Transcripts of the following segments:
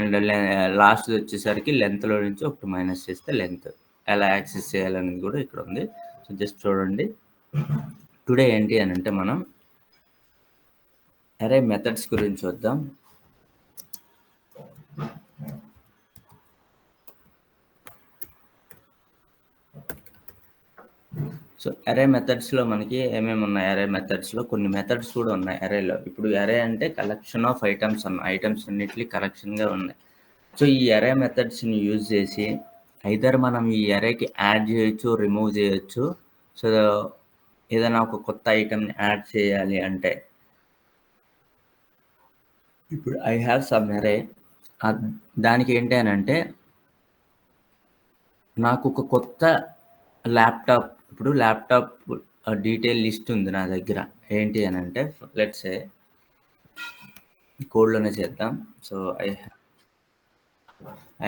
And last వచ్చేసరికి లెంత్లో నుంచి ఒకటి మైనస్ చేస్తే లెంత్ ఎలా యాక్సెస్ చేయాలనేది కూడా ఇక్కడ ఉంది. సో జస్ట్ చూడండి. టుడే ఏంటి అని అంటే మనం అరే మెథడ్స్ గురించి చూద్దాం. సో అరే మెథడ్స్లో మనకి ఏమేమి ఉన్నాయి? అరే మెథడ్స్లో కొన్ని మెథడ్స్ కూడా ఉన్నాయి అరేలో. ఇప్పుడు అరే అంటే కలెక్షన్ ఆఫ్ ఐటమ్స్ ఐటమ్స్ అన్నిటికీ కలెక్షన్గా ఉన్నాయి. సో ఈ అరే మెథడ్స్ని యూజ్ చేసి ఐదర్ మనం ఈ అరేకి యాడ్ చేయొచ్చు, రిమూవ్ చేయొచ్చు. సో ఏదైనా ఒక కొత్త ఐటమ్ని యాడ్ చేయాలి అంటే ఇప్పుడు ఐ హ్యావ్ సమ్ అరే, దానికి ఏంటి అని అంటే నాకు ఒక కొత్త ల్యాప్టాప్, ఇప్పుడు ల్యాప్టాప్ డీటెయిల్ లిస్ట్ ఉంది నా దగ్గర. ఏంటి అని అంటే లెట్స్ సే కోడ్లోనే చేద్దాం. So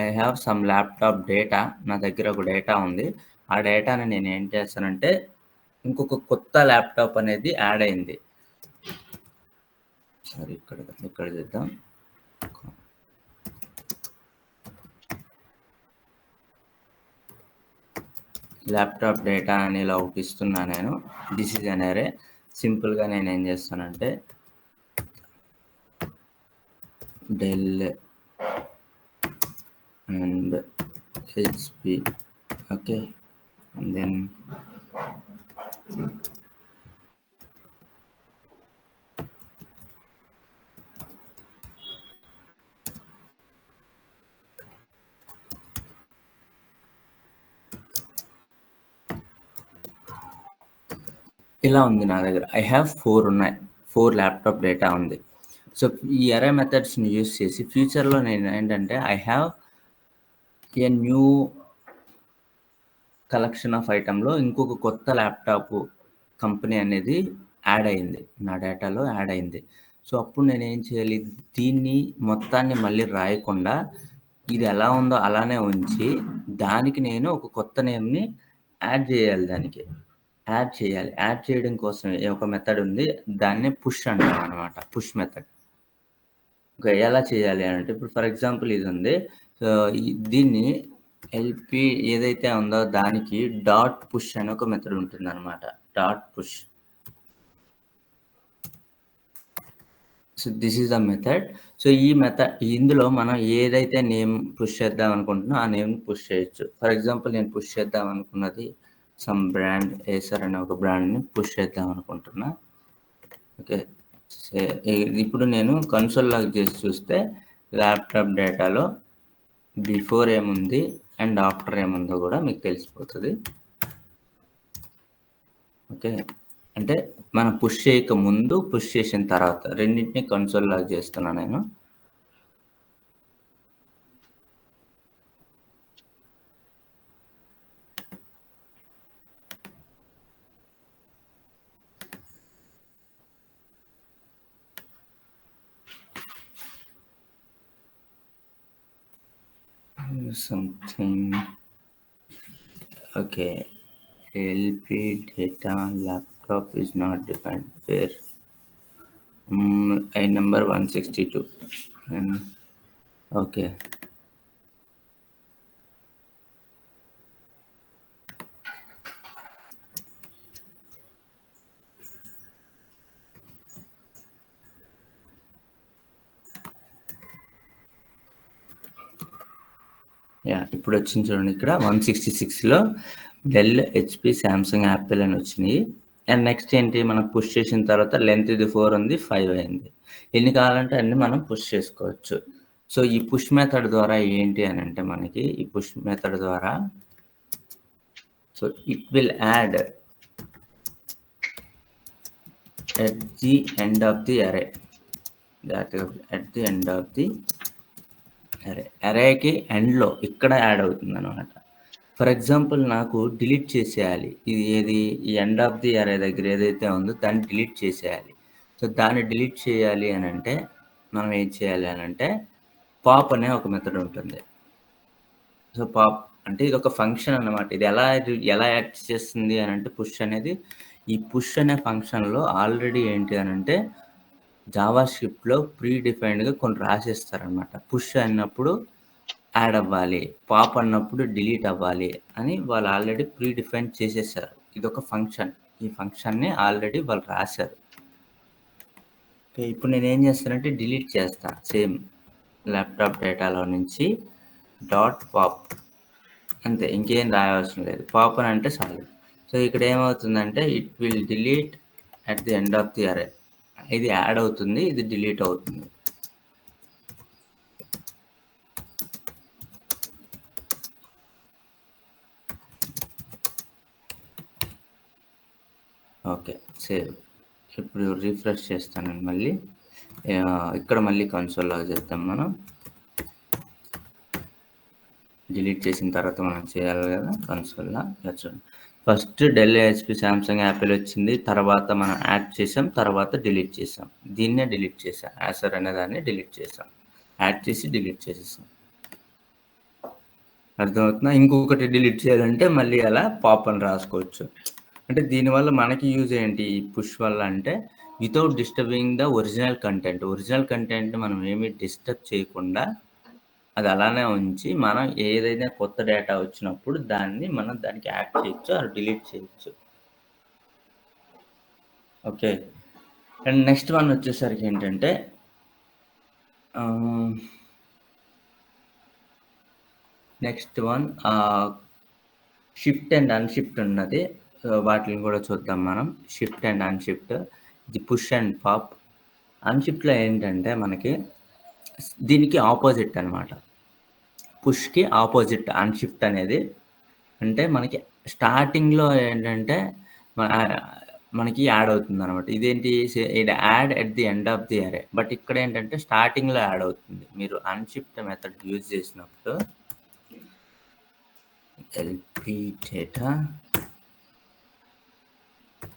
I have some laptop data, నా దగ్గర ఒక డేటా ఉంది. ఆ డేటాని నేను ఏం చేస్తానంటే ఇంకొక కొత్త ల్యాప్టాప్ అనేది యాడ్ అయింది. సరే ఇక్కడ చేద్దాం. ల్యాప్టాప్ డేటా అని ఇలా ఒకటి ఇస్తున్నా నేను. దిస్ ఈజ్ అన్ అరే. సింపుల్గా నేను ఏం చేస్తానంటే Dell and HP, okay, and then ఇలా ఉంది నా దగ్గర. ఐ హ్యావ్ 4 ఉన్నాయి. 4 ల్యాప్టాప్ డేటా ఉంది. సో ఈ అరే మెథడ్స్ని యూజ్ చేసి ఫ్యూచర్లో నేను ఏంటంటే I have a new collection of ఐటెంలో ఇంకొక కొత్త ల్యాప్టాప్ కంపెనీ అనేది యాడ్ అయింది, నా డేటాలో యాడ్ అయింది. సో అప్పుడు నేను ఏం చేయాలి? దీన్ని మొత్తాన్ని మళ్ళీ రాయకుండా ఇది ఎలా ఉందో అలానే ఉంచి దానికి నేను ఒక కొత్త నేమ్ని యాడ్ చేయాలి. దానికి యాడ్ చేయాలి. యాడ్ చేయడం కోసం ఒక మెథడ్ ఉంది, దాన్ని పుష్ అంటాం అనమాట. Push method. ఓకే, ఎలా చేయాలి అంటే ఇప్పుడు ఫర్ ఎగ్జాంపుల్ ఇది ఉంది. సో దీన్ని ఎల్పి ఏదైతే ఉందో దానికి డాట్ పుష్ అని ఒక మెథడ్ ఉంటుంది అనమాట. Dot push. So this is the method. So ఈ మెథడ్ ఇందులో మనం ఏదైతే నేమ్ పుష్ చేద్దాం అనుకుంటున్నా ఆ నేమ్ పుష్ చేయొచ్చు. ఫర్ ఎగ్జాంపుల్ నేను పుష్ చేద్దాం అనుకున్నది సమ్ బ్రాండ్ ఏసర్ అనే ఒక బ్రాండ్ని పుష్ చేద్దాం అనుకుంటున్నా. ఓకే, ఇప్పుడు నేను కన్సోల్ లాగ్ చేసి చూస్తే ల్యాప్టాప్ డేటాలో బిఫోర్ ఏముంది అండ్ ఆఫ్టర్ ఏముందో కూడా మీకు తెలిసిపోతుంది. ఓకే, అంటే మనం పుష్ చేయక ముందు, పుష్ చేసిన తర్వాత రెండింటిని కన్సోల్ లాగ్ చేస్తున్నా నేను. something. Okay, LP data laptop is not defined. Where I number 162. Okay, ఇప్పుడు వచ్చింది చూడండి. ఇక్కడ 166లో డెల్, హెచ్పి, శాంసంగ్, యాపిల్ అని వచ్చినాయి. అండ్ నెక్స్ట్ ఏంటి, మనం పుష్ చేసిన తర్వాత లెంత్ ఇది 4 ఉంది, 5 అయింది. ఎన్ని కావాలంటే అన్ని మనం పుష్ చేసుకోవచ్చు. సో ఈ పుష్ మెథడ్ ద్వారా ఏంటి అని అంటే మనకి ఈ పుష్ మెథడ్ ద్వారా so it will add at the end of the array. That is at the end of the array. అరేకి ఎండ్లో ఇక్కడ యాడ్ అవుతుంది అనమాట. ఫర్ ఎగ్జాంపుల్ నాకు డిలీట్ చేసేయాలి, ఇది ఏది ఈ ఎండ్ ఆఫ్ ది అరే దగ్గర ఏదైతే ఉందో దాన్ని డిలీట్ చేసేయాలి. సో దాన్ని డిలీట్ చేయాలి అని అంటే మనం ఏం చేయాలి అని అంటే పాప్ అనే ఒక మెథడ్ ఉంటుంది. సో పాప్ అంటే ఇది ఒక ఫంక్షన్ అన్నమాట. ఇది ఎలా యాక్ట్ చేస్తుంది అని అంటే పుష్ అనేది, ఈ పుష్ అనే ఫంక్షన్లో ఆల్రెడీ ఏంటి అని అంటే జావా స్క్రిప్ట్‌లో ప్రీ డిఫైన్డ్‌గా కొన్ని రాసేస్తారనమాట. పుష్ అన్నప్పుడు యాడ్ అవ్వాలి. పాప్ అన్నప్పుడు డిలీట్ అవ్వాలి అని వాళ్ళు ఆల్రెడీ ప్రీ డిఫైన్ చేసేసారు. ఇదొక ఫంక్షన్. ఈ ఫంక్షన్‌ని ఆల్రెడీ వాళ్ళు రాశారు. ఓకే. ఇప్పుడు నేనేం చేస్తానంటే డిలీట్ చేస్తా. సేమ్ ల్యాప్‌టాప్ డేటాలో నుంచి డాట్ పాప్ అంతే. ఇంకేం రాయవసరం లేదు. పాప్ అని అంటే చాలు. సో ఇక్కడ ఏమవుతుందంటే it will delete at the end of the అరే. ఇది యాడ్ అవుతుంది. ఇది డిలీట్ అవుతుంది. ఓకే. సేవ్. ఇప్పుడు రిఫ్రెష్ చేస్తానండి మళ్ళీ. ఇక్కడ మళ్ళీ కన్సోల్ లాగా చేద్దాం మనం. డిలీట్ చేసిన తర్వాత మనం చేయాలి కదా కన్సోల్‌లా. చూడండి. First Dell, HP, Samsung, Apple వచ్చింది. తర్వాత మనం యాడ్ చేసాం. తర్వాత డిలీట్ చేసాం. దీన్నే డిలీట్ చేసా. యాసర్ అనే దాన్ని డిలీట్ చేసాం. యాడ్ చేసి డిలీట్ చేసేసాం. అర్థమవుతుందా? ఇంకొకటి డిలీట్ చేయాలంటే మళ్ళీ అలా పాప్ అని రాసుకోవచ్చు. అంటే దీనివల్ల మనకి యూజ్ ఏంటి ఈ పుష్ వల్ల అంటే without disturbing the original content. Original కంటెంట్‌ని మనం ఏమి డిస్టర్బ్ చేయకుండా అది అలానే ఉంచి మనం ఏదైనా కొత్త డేటా వచ్చినప్పుడు మనం దానికి యాడ్ చేయొచ్చు ఆర్ డిలీట్ చేయొచ్చు. ఓకే. అండ్ నెక్స్ట్ వన్ వచ్చేసరికి ఏంటంటే next one shift and unshift ఉన్నది. వాటిని కూడా చూద్దాం మనం. Shift and unshift. ఇది పుష్ అండ్ పాప్. అన్‌షిఫ్ట్‌లో ఏంటంటే మనకి దీనికి ఆపోజిట్ అనమాట. పుష్‌కి ఆపోజిట్ అన్‌షిఫ్ట్ అనేది. అంటే మనకి స్టార్టింగ్‌లో ఏంటంటే మనకి యాడ్ అవుతుందనమాట. ఇదేంటి ఇది add at the end of the అరే. బట్ ఇక్కడ ఏంటంటే స్టార్టింగ్‌లో యాడ్ అవుతుంది. మీరు అన్‌షిఫ్ట్ మెథడ్ యూజ్ చేసినప్పుడు ఎల్‌పీ డేటా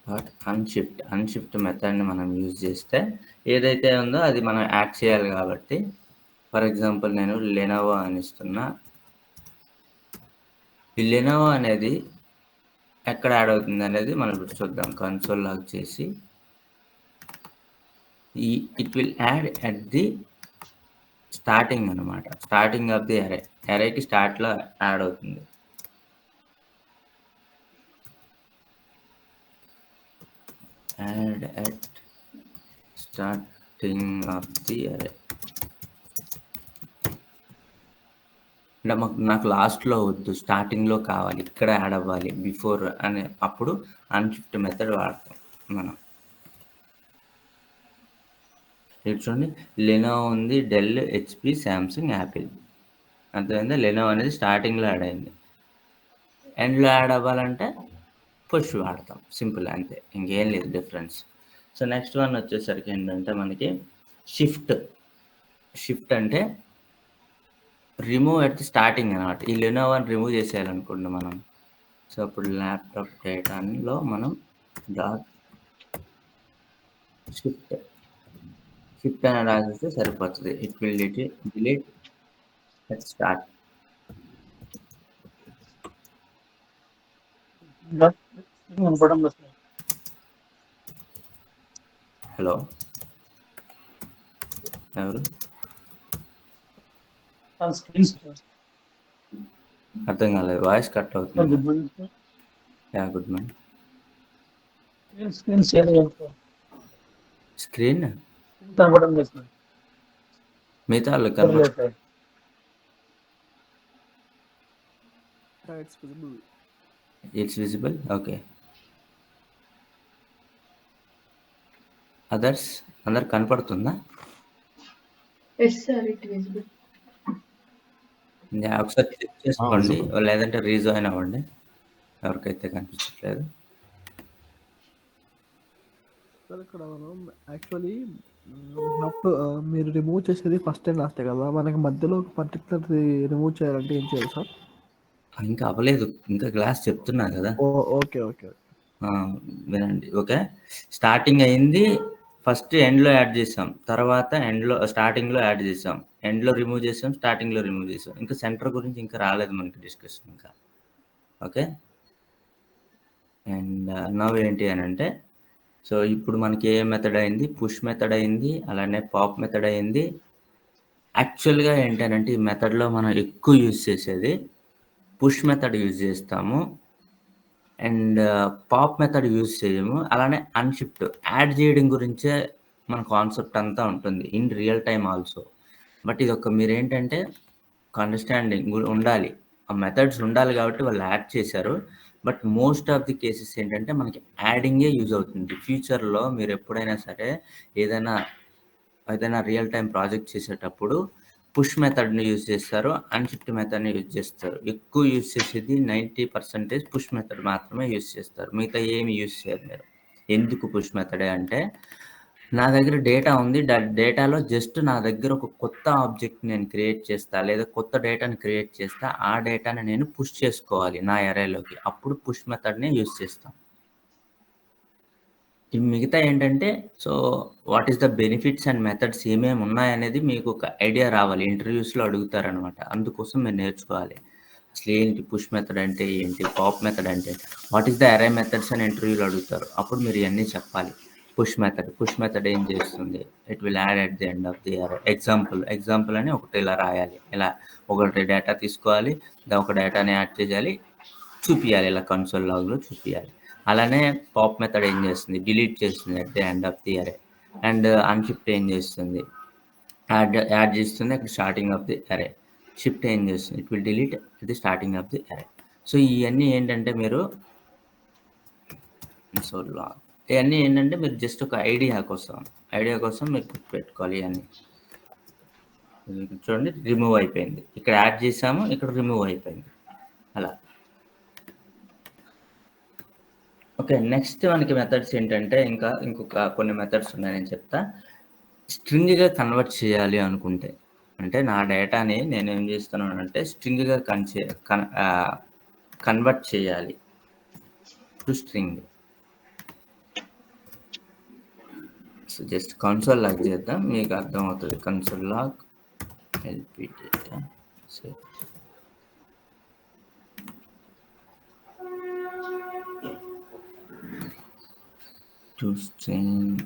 డాట్ అన్‌షిఫ్ట్ మెథడ్‌ని మనం యూజ్ చేస్తే ఏదైతే ఉందో అది మనం యాడ్ చేయాలి కాబట్టి ఫర్ ఎగ్జాంపుల్ నేను లెనోవో అని ఇస్తున్నా. ఈ లెనోవో అనేది ఎక్కడ యాడ్ అవుతుంది అనేది మనం ఇప్పుడు చూద్దాం. కన్సోల్ లాగ్ చేసి it will add at the starting అనమాట. స్టార్టింగ్ ఆఫ్ ది అరే. అరేకి స్టార్ట్‌లో యాడ్ అవుతుంది. Add at starting of the అరే. అంటే నాకు లాస్ట్‌లో వద్దు. స్టార్టింగ్‌లో కావాలి. ఇక్కడ యాడ్ అవ్వాలి. బిఫోర్ అనే అప్పుడు అన్‌షిఫ్ట్ మెథడ్ వాడతాం మనం. ఇక్కడ చూడండి లెనోవో ఉంది, డెల్, హెచ్‌పీ, సామ్సంగ్, యాపిల్. అర్థమైందా? లెనోవో అనేది స్టార్టింగ్‌లో యాడ్ అయింది. ఎండ్‌లో యాడ్ అవ్వాలంటే పుష్ వాడతాం. సింపుల్ అంతే. ఇంకేం లేదు డిఫరెన్స్. సో నెక్స్ట్ వన్ వచ్చేసరికి ఏంటంటే మనకి షిఫ్ట్. షిఫ్ట్ అంటే రిమూవ్ ఎట్ ది స్టార్టింగ్ అనమాట. ఈ లెనోవోని రిమూవ్ చేసేయాలనుకోండి మనం. సో అప్పుడు ల్యాప్‌టాప్ డేటాలో మనం డాట్ షిఫ్ట్ అని రాసేస్తే సరిపోతది. It will delete at start. వినపడం లేదు సార్. హలో! ఎవరు? Screen sir. అర్థం కాలేదు. వాయిస్ కట్ అవుతుంది. Good morning sir. Yeah! Good morning. Screen share చేయండి సార్. స్క్రీన్ కనపడడం లేదు సార్. మిగతా వాళ్ళకి లేదు sir. It's visible. It's visible. Okay. Others అందరికి కనపడుతుందా? Yes, sir, it visible. Yeah! ఒకసారి చెక్ చేసుకోండి. visible. లేదంటే రీజాయిన్ అవ్వండి. ఎవరికైతే కనిపించట్లేదు. సార్ ఇక్కడ మనం యాక్చువల్లీ మీరు రిమూవ్ చేసేది ఫస్ట్ అండ్ లాస్టే కదా, మనకి మధ్యలో ఒక పర్టికులర్ది రిమూవ్ చేయాలంటే ఏం చేయాలి సార్? ఇంకా అవ్వలేదు. ఇంకా క్లాస్ చెప్తున్నా కదా! ఓకే ఓకే వినండి. ఓకే. స్టార్టింగ్ అయింది. ఫస్ట్ ఎండ్‌లో యాడ్ చేసాం. తర్వాత స్టార్టింగ్‌లో యాడ్ చేసాం. ఎండ్‌లో రిమూవ్ చేసాం. స్టార్టింగ్‌లో రిమూవ్ చేసాం. ఇంకా సెంటర్ గురించి ఇంకా రాలేదు మనకి డిస్కషన్ ఇంకా. ఓకే. అండ్ నౌ ఏంటి అనంటే సో ఇప్పుడు మనకి ఏ మెథడ్ అయింది, పుష్ మెథడ్ అయింది, అలానే పాప్ మెథడ్ అయింది. యాక్చువల్గా ఏంటంటే ఈ మెథడ్లో మనం ఎక్కువ యూజ్ చేసేది పుష్ మెథడ్ యూజ్ చేస్తాము అండ్ పాప్ మెథడ్ యూజ్ చేయము. అలానే అన్షిఫ్ట్ యాడ్ చేయడం గురించే మన కాన్సెప్ట్ అంతా ఉంటుంది in real time also. But ఇది ఒక మీరేంటంటే అండర్స్టాండింగ్ ఉండాలి, ఆ మెథడ్స్ ఉండాలి కాబట్టి వాళ్ళు యాడ్ చేశారు. But most of the cases ఏంటంటే మనకి యాడింగే యూజ్ అవుతుంది. ఫ్యూచర్లో మీరు ఎప్పుడైనా సరే ఏదైనా రియల్ టైం ప్రాజెక్ట్ చేసేటప్పుడు పుష్ మెథడ్ని యూజ్ చేస్తారు, అన్షిఫ్ట్ మెథడ్ని యూజ్ చేస్తారు. ఎక్కువ యూజ్ చేసేది 90% పుష్ మెథడ్ మాత్రమే యూజ్ చేస్తారు, మిగతా ఏమి యూజ్ చేయరు మీరు. ఎందుకు పుష్ మెథడే అంటే నా దగ్గర డేటా ఉంది, డేటాలో జస్ట్ నా దగ్గర ఒక కొత్త ఆబ్జెక్ట్ నేను క్రియేట్ చేస్తా లేదా కొత్త డేటాని క్రియేట్ చేస్తా, ఆ డేటాని నేను పుష్ చేసుకోవాలి నా అరేలోకి, అప్పుడు పుష్ మెథడ్ని యూజ్ చేస్తాను. ఈ మిగతా ఏంటంటే so what is the benefits and methods ఏమేమి ఉన్నాయనేది మీకు ఒక ఐడియా రావాలి. ఇంటర్వ్యూస్లో అడుగుతారనమాట, అందుకోసం మీరు నేర్చుకోవాలి అసలు ఏంటి పుష్ మెథడ్ అంటే ఏంటి, పాప్ మెథడ్ అంటే వాట్ ఈస్ ద అరే మెథడ్స్ అని ఇంటర్వ్యూలో అడుగుతారు. అప్పుడు మీరు ఇవన్నీ చెప్పాలి. పుష్ మెథడ్ ఏం చేస్తుంది, it will add at the end of the అరే. ఎగ్జాంపుల్ అని ఒకటి ఇలా రాయాలి, ఇలా ఒకటి డేటా తీసుకోవాలి, ఒక డేటాని యాడ్ చేయాలి, చూపించాలి, ఇలా కన్సోల్ లాగ్లో చూపించాలి. అలానే పాప్ మెథడ్ ఏం చేస్తుంది, డిలీట్ చేస్తుంది at the end of the అరే. అండ్ అన్షిఫ్ట్ ఏం చేస్తుంది, యాడ్ చేస్తుంది అక్కడ స్టార్టింగ్ ఆఫ్ ది అరే. షిఫ్ట్ ఏం చేస్తుంది, it will delete at the starting of the అరే. సో ఇవన్నీ ఏంటంటే మీరు జస్ట్ ఒక ఐడియా కోసం మీరు పెట్టుకోవాలి. ఇవన్నీ చూడండి, రిమూవ్ అయిపోయింది, ఇక్కడ యాడ్ చేసాము, ఇక్కడ రిమూవ్ అయిపోయింది, అలా. ఓకే, నెక్స్ట్ మనకి మెథడ్స్ ఏంటంటే ఇంకొక కొన్ని మెథడ్స్ ఉన్నాయి, నేను చెప్తా. స్ట్రింగ్గా కన్వర్ట్ చేయాలి అనుకుంటే, అంటే నా డేటాని నేను ఏం చేస్తున్నాను అంటే స్ట్రింగ్గా కన్వర్ట్ చేయాలి to string. So just console log చేద్దాం, మీకు అర్థమవుతుంది. Console log LP data to string.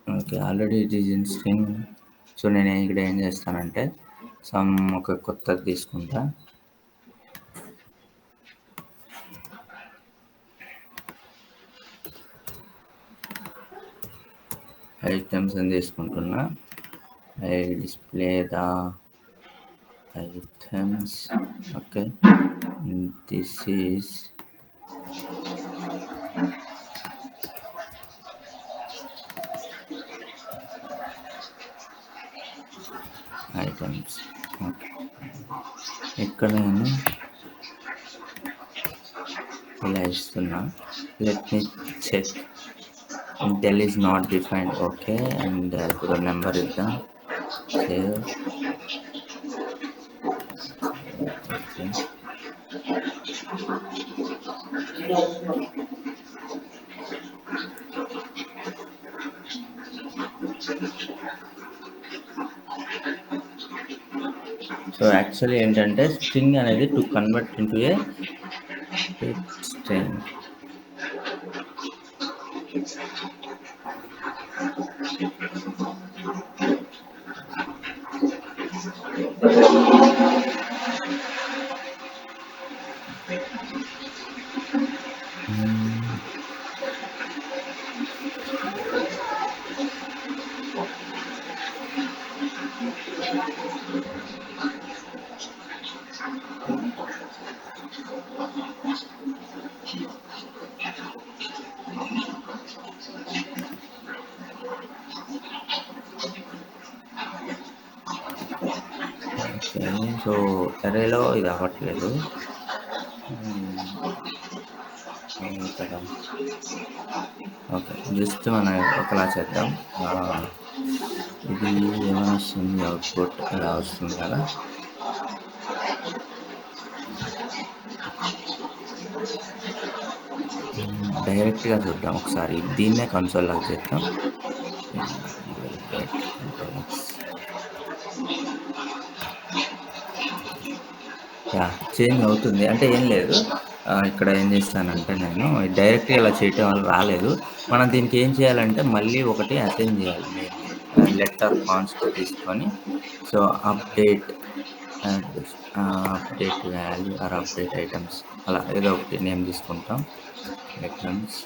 Okay, already it is in string. So నేను ఇక్కడ ఏం చేస్తానంటే ఒక కొత్తది తీసుకుంటా. ఐటమ్స్ అని తీసుకుంటున్నా. I display the items. Okay, this is items. Okay, ఇక్కడ నేను ఇలా ఇస్తున్నా. Let me check. Intel is not defined. Okay, and the number is the save. Okay. So actually ఏంటంటే స్ట్రింగ్ అనేది to convert into a string. So అరేలో ఇది అవ్వట్లేదు. Okay, just మనం ఒకలా చేద్దాం. ఇది ఏమైనా వస్తుంది, అవుట్పుట్ ఇలా వస్తుంది కదా. డైరెక్ట్గా చూద్దాం ఒకసారి, దీన్నే కన్సోల్ లాగా చేద్దాం. చేంజ్ అవుతుంది. అంటే ఏం లేదు. ఇక్కడ ఏం చేస్తానంటే నేను డైరెక్ట్‌గా ఇలా చేయటం వల్ల రాలేదు. మనం దీనికి ఏం చేయాలంటే మళ్ళీ ఒకటి అసైన్ చేయాలి మెయిన్‌లీ. లెటర్ కాన్స్ట్ తీసుకొని so update update value or update items అలా ఏదో ఒకటి నేమ్ తీసుకుంటాం. ఐటమ్స్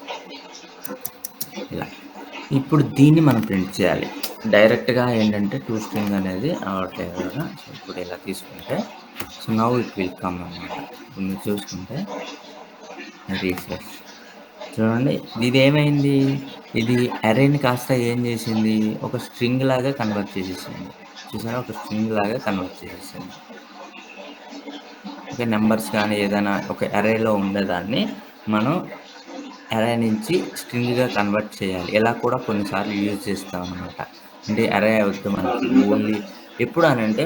ఇలా. ఇప్పుడు దీన్ని మనం ప్రింట్ చేయాలి. డైరెక్ట్‌గా ఏంటంటే టు స్ట్రింగ్ అనేది అవ్వట్లేదు కదా! సో ఇప్పుడు ఇలా తీసుకుంటే so now it will come అన్నమాట. ఇప్పుడు మీరు చూసుకుంటే రిఫ్రెష్ చూడండి ఇదేమైంది? ఇది అరేని కాస్త ఏం చేసింది? ఒక స్ట్రింగ్ లాగా కన్వర్ట్ చేసేసింది. చూసారా? ఒక స్ట్రింగ్ లాగా కన్వర్ట్ చేసేసింది. ఓకే. నంబర్స్ కానీ ఏదైనా ఒక అరేలో ఉండేదాన్ని మనం అరే నుంచి స్ట్రింగ్‌గా కన్వర్ట్ చేయాలి. ఇలా కూడా కొన్నిసార్లు యూజ్ చేస్తామనమాట. అంటే అరే వద్దు మనకి ఓన్లీ ఎప్పుడు అనంటే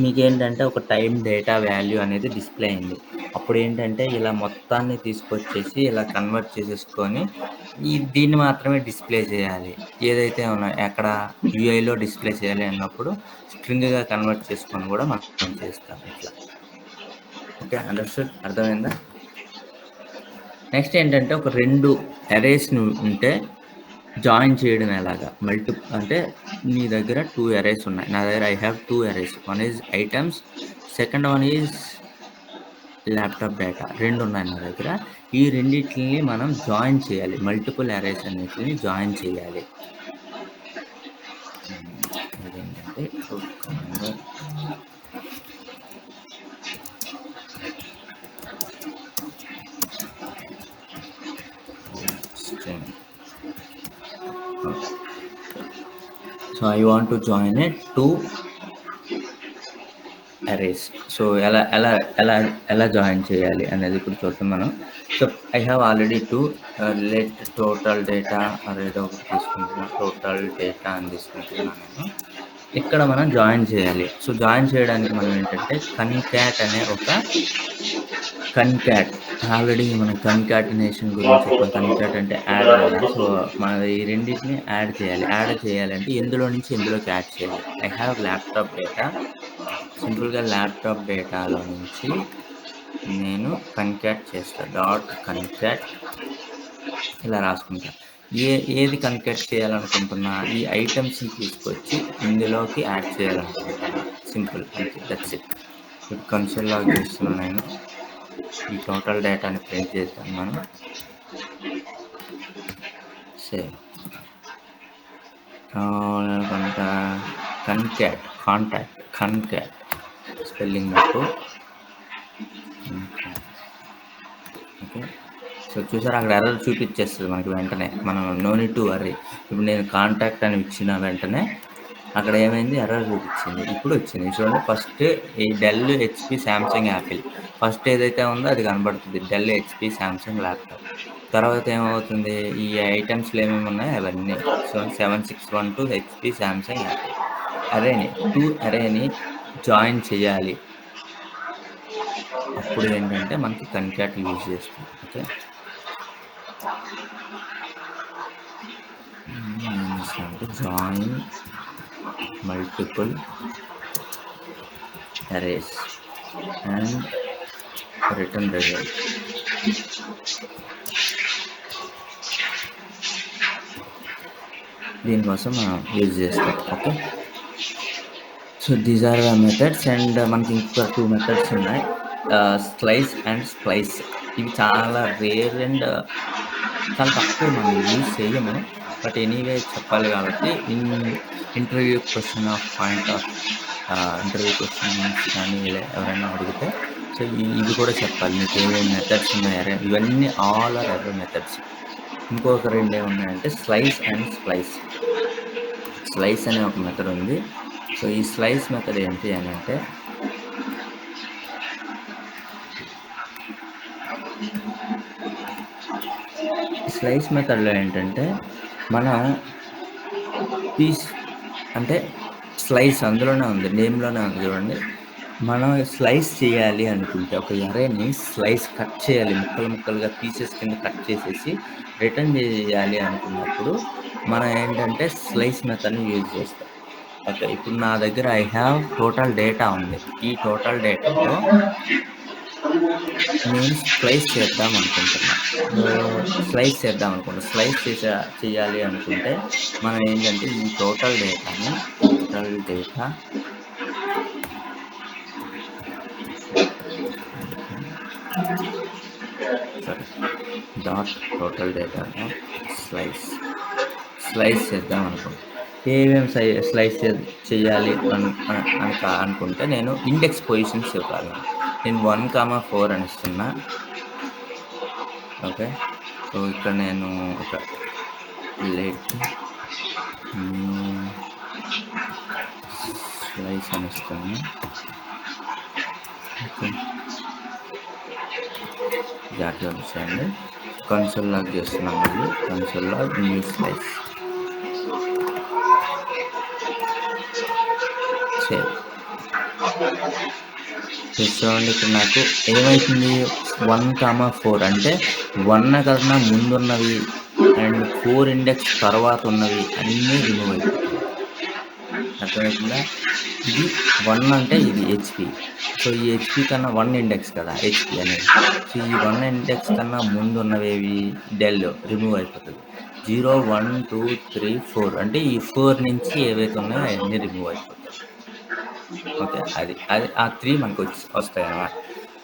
మీకేంటంటే ఒక టైమ్ డేటా వాల్యూ అనేది డిస్‌ప్లే అయింది. అప్పుడేంటంటే ఇలా మొత్తాన్ని తీసుకొచ్చేసి ఇలా కన్వర్ట్ చేసేసుకొని దీన్ని మాత్రమే డిస్‌ప్లే చేయాలి. ఏదైతే ఎక్కడ యూఐలో డిస్‌ప్లే చేయాలి అన్నప్పుడు స్ట్రింగ్‌గా కన్వర్ట్ చేసుకొని కూడా మనం చేస్తాం ఇట్లా. ఓకే. అండర్‌స్టూడ్ అర్థమైందా? నెక్స్ట్ ఏంటంటే ఒక 2 అరేస్‌ని ఉంటే జాయిన్ చేయడం ఎలాగా? అంటే నీ దగ్గర 2 అరేస్ ఉన్నాయి. నా దగ్గర I have 2 arrays. One is items, second one is laptop data. 2 ఉన్నాయి నా దగ్గర. ఈ రెండిటిని మనం జాయిన్ చేయాలి. మల్టిపుల్ అరేస్ అన్నిటిని జాయిన్ చేయాలి. అదేంటంటే to convert string. So I want to join it to arrays. So ఎలా జాయిన్ చేయాలి అనేది ఇప్పుడు చూద్దాం మనం. So I have already to let total data ఏదో ఒకటి తీసుకుంటున్నాను. టోటల్ డేటా అని తీసుకుంటున్నాను నేను. ఇక్కడ మనం జాయిన్ చేయాలి. సో జాయిన్ చేయడానికి మనం ఏంటంటే కన్కాట్ అనే ఒక కన్కాట్ ఆల్రెడీ మనం కన్కాటినేషన్ గురించి చెప్పాం. కన్కాట్ అంటే యాడ్ కదా. సో మనం ఈ రెండింటిని యాడ్ చేయాలి. యాడ్ చేయాలంటే ఎందులో నుంచి ఎందులోకి యాడ్ చేయాలి. I have laptop data. సింపుల్‌గా ల్యాప్‌టాప్ డేటాలో నుంచి నేను కన్కాట్ చేస్తా. డాట్ కన్కాట్ ఇలా రాసుకుంటా. ఏది కన్కాట్ చేయాలనుకుంటున్నా ఈ ఐటమ్స్‌ని తీసుకొచ్చి ఇందులోకి యాడ్ చేయాలనుకుంటున్నా. సింపుల్ అంతే. That's it. ఇప్పుడు కన్సోల్ లాగ్ చేస్తున్నాను నేను. ఈ టోటల్ డేటాని ప్రింట్ చేద్దాం మనం. సేవ్. కన్కాట్ స్పెల్లింగ్ నాకు ఓకే. సో చూసారా అక్కడ ఎర్రర్ చూపించేస్తుంది మనకి వెంటనే. మనం నో నీడ్ టు వర్రీ. ఇప్పుడు నేను కాంటాక్ట్ అని ఇచ్చిన వెంటనే అక్కడ ఏమైంది ఎర్రర్ చూపించింది. ఇప్పుడు వచ్చింది చూడండి. ఫస్ట్ ఈ Dell, HP, Samsung, Apple first ఏదైతే ఉందో అది కనబడుతుంది. Dell, HP, Samsung laptop. తర్వాత ఏమవుతుంది ఈ ఐటమ్స్‌లో ఏమేమి ఉన్నాయో అవన్నీ. సో 7612 హెచ్‌పి, శాంసంగ్, యాపిల్ అరేని జాయిన్ చేయాలి. అప్పుడు ఏంటంటే మనకి కన్కాట్ యూజ్ చేస్తాం. ఓకే. ఏం చేస్తామంటే join multiple arrays and return result. దీనికోసం మనం యూజ్ చేస్తాం. Okay. So these are methods and మనకి ఇంకా 2 మెథడ్స్ ఉన్నాయి. Slice and splice. ఇవి చాలా రేర్ అండ్ చాలా తక్కువ మనం యూజ్ చేయము. బట్ ఎనీవే చెప్పాలి కాబట్టి interview question of point of interview questions కానీ ఎవరైనా అడిగితే సో ఇవి కూడా చెప్పాలి. మీకు ఏమేమి మెథడ్స్ ఉన్నాయో ఇవన్నీ ఆల్ ఆర్ ఎర్రర్ మెథడ్స్. ఇంకొక 2 ఏమున్నాయంటే స్లైస్ అండ్ స్ప్లైస్. స్లైస్ అనే ఒక మెథడ్ ఉంది. సో ఈ స్లైస్ మెథడ్ ఏంటి అని అంటే స్లైస్ మెథడ్లో ఏంటంటే మన పీస్ అంటే స్లైస్ అందులోనే ఉంది, నేమ్లోనే ఉంది చూడండి. మనం స్లైస్ చేయాలి అనుకుంటే ఒక అరేని స్లైస్ కట్ చేయాలి, ముక్కలుగా పీసెస్ కింద కట్ చేసేసి రిటర్న్ చేయాలి అనుకున్నప్పుడు మనం ఏంటంటే స్లైస్ మెథడ్ని యూజ్ చేస్తాం. ఓకే. ఇప్పుడు నా దగ్గర ఐ హ్యావ్ టోటల్ డేటా ఉంది. ఈ టోటల్ డేటాలో నేను స్లైస్ చేద్దాం అనుకుంటున్నా. స్లైస్ చేద్దాం అనుకుంటా. స్లైస్ చేయాలి అనుకుంటే మనం ఏంటంటే ఈ total data dot total data dot slice చేద్దాం అనుకుంటా. ఏమేమి స్లైస్ చేయాలి అనుకుంటే నేను ఇండెక్స్ పొజిషన్స్ ఇవ్వాలి. నేను 1,4 అని ఇస్తున్నా. ఓకే. సో ఇక్కడ నేను ఒక లెట్ న్యూ స్లైస్ అని ఇస్తున్నా. ఓకే, జాగ్రత్తగా వచ్చేయండి. కన్సోల్ లాగ్ చేస్తున్నాం. మళ్ళీ console log new slice save. చూడండి ఇక్కడ నాకు ఏమవుతుంది 1,4 అంటే 1 కన్నా ముందున్నవి అండ్ 4 ఇండెక్స్ తర్వాత ఉన్నవి అన్నీ రిమూవ్ అయిపోతాయి. అర్థమవుతుందా? ఇది 1 అంటే ఇది హెచ్పి. సో ఈ హెచ్పి కన్నా 1 ఇండెక్స్ కదా హెచ్పి అనేది. సో ఈ 1 ఇండెక్స్ కన్నా ముందు ఉన్నవేవి డెల్ రిమూవ్ అయిపోతుంది. 0, 1, 2, 3, 4 అంటే ఈ 4 నుంచి ఏవైతే ఉన్నాయో అవన్నీ రిమూవ్ అయిపోతాయి. ఓకే, అది ఆ 3 మనకు వస్తాయి అన్నమాట.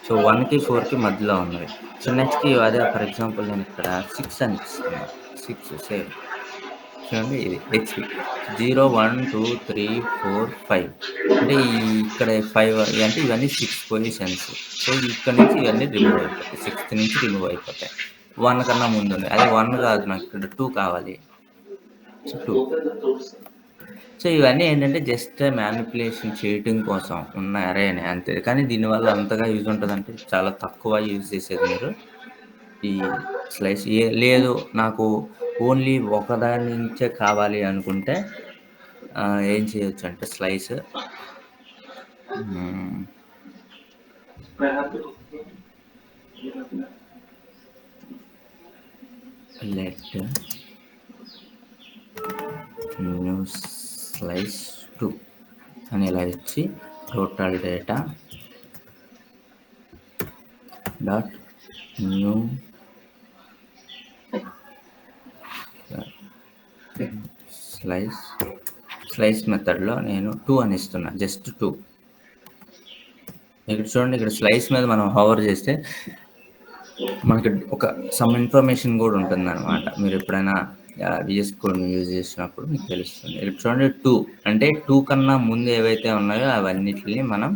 సో 1కి 4కి మధ్యలో ఉన్నవి. సో నెక్స్ట్ అదే ఫర్ ఎగ్జాంపుల్ నేను ఇక్కడ 6 అని ఇస్తున్నాను. 6 సేవ్. చూడండి ఇది హెచ్పి 0, 1, 2, 3, 4, 5 అంటే ఇక్కడ 5 అంటే ఇవన్నీ 6 పొజిషన్స్. సో ఇక్కడ నుంచి ఇవన్నీ రిమూవ్ అయిపోతాయి. 6th నుంచి రిమూవ్ అయిపోతాయి. 1 కన్నా ముందు ఉంది. అదే 1 కాదు, నాకు ఇక్కడ 2 కావాలి. 2. సో ఇవన్నీ ఏంటంటే జస్ట్ మ్యానిపులేషన్ చేయటం కోసం ఉన్న అరేనే అంతే. కానీ దీనివల్ల అంతగా యూజ్ ఉంటుందంటే చాలా తక్కువ యూజ్ చేసేది మీరు ఈ స్లైస్. లేదు నాకు ఓన్లీ ఒకదాని నుంచే కావాలి అనుకుంటే ఏం చేయొచ్చు అంటే స్లైస్ లెట్ న్యూ స్లైస్ 2 అని ఇలా ఇచ్చి total data dot new slice మెథడ్లో నేను 2 అని ఇస్తున్నా. జస్ట్ 2. ఇక్కడ చూడండి, ఇక్కడ స్లైస్ మీద మనం హవర్ చేస్తే మనకి ఒక సమ్ ఇన్ఫర్మేషన్ కూడా ఉంటుంది అనమాట. మీరు ఎప్పుడైనా విఎస్ కోడ్ యూజ్ చేసినప్పుడు మీకు తెలుస్తుంది. ఇక్కడ చూడండి 2 అంటే 2 కన్నా ముందు ఏవైతే ఉన్నాయో అవన్నిటిని మనం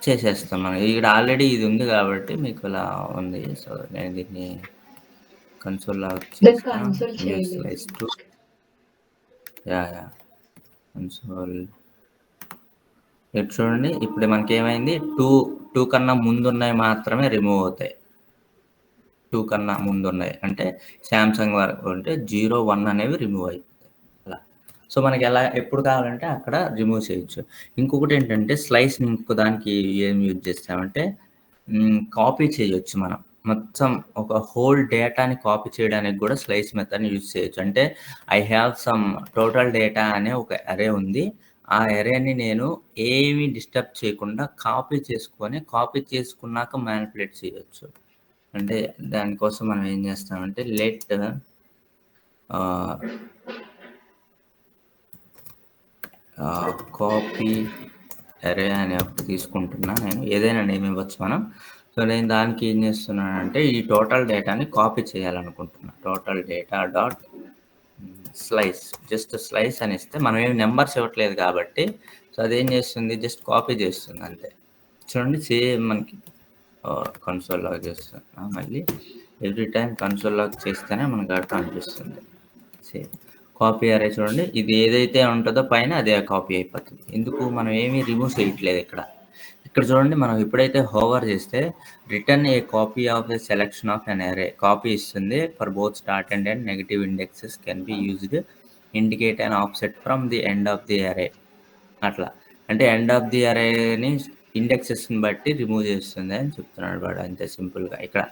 చేసేస్తాం. మనం ఇక్కడ ఆల్రెడీ ఇది ఉంది కాబట్టి మీకు ఇలా ఉంది. సో నేను దీన్ని కన్సోల్ లాగ్ స్లైస్ 2 కన్సోల్. ఇక్కడ చూడండి, ఇప్పుడు మనకి ఏమైంది 2 కన్నా ముందు ఉన్నాయి మాత్రమే రిమూవ్ అవుతాయి. 2 కన్నా ముందు ఉన్నాయి అంటే శాంసంగ్ వరకు అంటే 0, 1 అనేవి రిమూవ్ అయిపోతాయి అలా. సో మనకి ఎలా ఎప్పుడు కావాలంటే అక్కడ రిమూవ్ చేయొచ్చు. ఇంకొకటి ఏంటంటే స్లైస్ ఇంకో దానికి ఏం యూజ్ చేస్తామంటే కాపీ చేయొచ్చు. మనం మొత్తం ఒక హోల్ డేటాని కాపీ చేయడానికి కూడా స్లైస్ మెథడ్ని యూజ్ చేయొచ్చు. అంటే I have sum total data అనే ఒక అరే ఉంది. ఆ అరేని నేను ఏమీ డిస్టర్బ్ చేయకుండా కాపీ చేసుకున్నాక మ్యానిపులేట్ చేయొచ్చు. అంటే దానికోసం మనం ఏం చేస్తామంటే లెట్ కాపీ అరే అని ఒకటి తీసుకుంటున్నా. నేను ఏదైనా నేమ్ ఇవ్వచ్చు మనం. సో నేను దానికి ఏం చేస్తున్నానంటే ఈ టోటల్ డేటాని కాపీ చేయాలనుకుంటున్నా. Total data dot slice. Just slice అని ఇస్తే మనం ఏమి నెంబర్స్ ఇవ్వట్లేదు కాబట్టి సో అదేం చేస్తుంది, జస్ట్ కాపీ చేస్తుంది అంతే. చూడండి సేమ్ మనకి కన్సోల్ లాగ్ చేస్తున్నా. మళ్ళీ ఎవ్రీ టైం కన్సోల్ లాగ్ చేస్తేనే మనకు అర్థం అనిపిస్తుంది. సేమ్ కాపీ అరే చూడండి, ఇది ఏదైతే ఉంటుందో పైన అదే కాపీ అయిపోతుంది. ఎందుకు మనం ఏమీ రిమూవ్ చేయట్లేదు ఇక్కడ చూడండి. మనం ఎప్పుడైతే హోవర్ చేస్తే return a copy of a selection of అన్ అరే కాపీ ఇస్తుంది. For both start and negative indexes can be used indicate and offset from the end of the అరే. అట్లా అంటే ఎండ్ ఆఫ్ ది అరేని ఇండెక్సెస్ని బట్టి రిమూవ్ చేస్తుంది అని చెప్తున్నాడు వాడు. అంతే సింపుల్గా. ఇక్కడ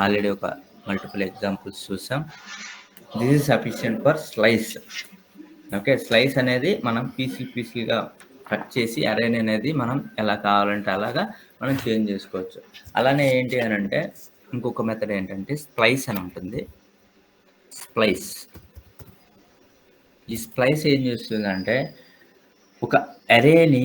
ఆల్రెడీ ఒక మల్టిపుల్ ఎగ్జాంపుల్స్ చూసాం. This is sufficient for slice. Okay. Slice అనేది మనం పీసులుగా కట్ చేసి అరేని అనేది మనం ఎలా కావాలంటే అలాగా మనం చేంజ్ చేసుకోవచ్చు. అలానే ఏంటి అనంటే ఇంకొక మెథడ్ ఏంటంటే స్ప్లైస్ అని ఉంటుంది. స్ప్లైస్. ఈ స్ప్లైస్ ఏం చేస్తుందంటే ఒక అరేని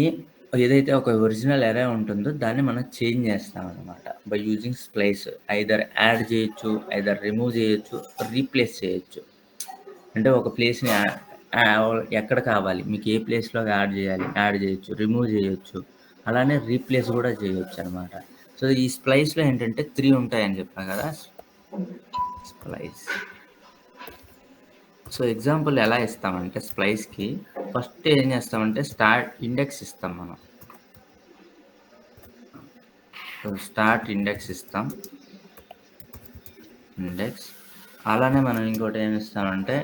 ఏదైతే ఒక ఒరిజినల్ అరే ఉంటుందో దాన్ని మనం చేంజ్ చేస్తామన్నమాట. By using splice. Either add చేయొచ్చు, ఐదర్ రిమూవ్ చేయొచ్చు, రీప్లేస్ చేయొచ్చు. అంటే ఒక ప్లేస్‌ని ఎక్కడ కావాలి మీకు ఏ ప్లేస్‌లో యాడ్ చేయొచ్చు, రిమూవ్ చేయొచ్చు. అలానే రీప్లేస్ కూడా చేయొచ్చనమాట. సో, ఈ స్ప్లైస్‌లో ఏంటంటే 3 ఉంటాయని చెప్పా కదా! స్ప్లైస్. సో, ఎగ్జాంపుల్ ఎలా ఇస్తామంటే స్ప్లైస్‌కి ఫస్ట్ ఏం చేస్తామంటే స్టార్ట్ ఇండెక్స్ ఇస్తాం మనం. సో, స్టార్ట్ ఇండెక్స్ ఇస్తాం. ఇండెక్స్. అలానే మనం ఇంకోటి ఏమి ఇస్తామంటే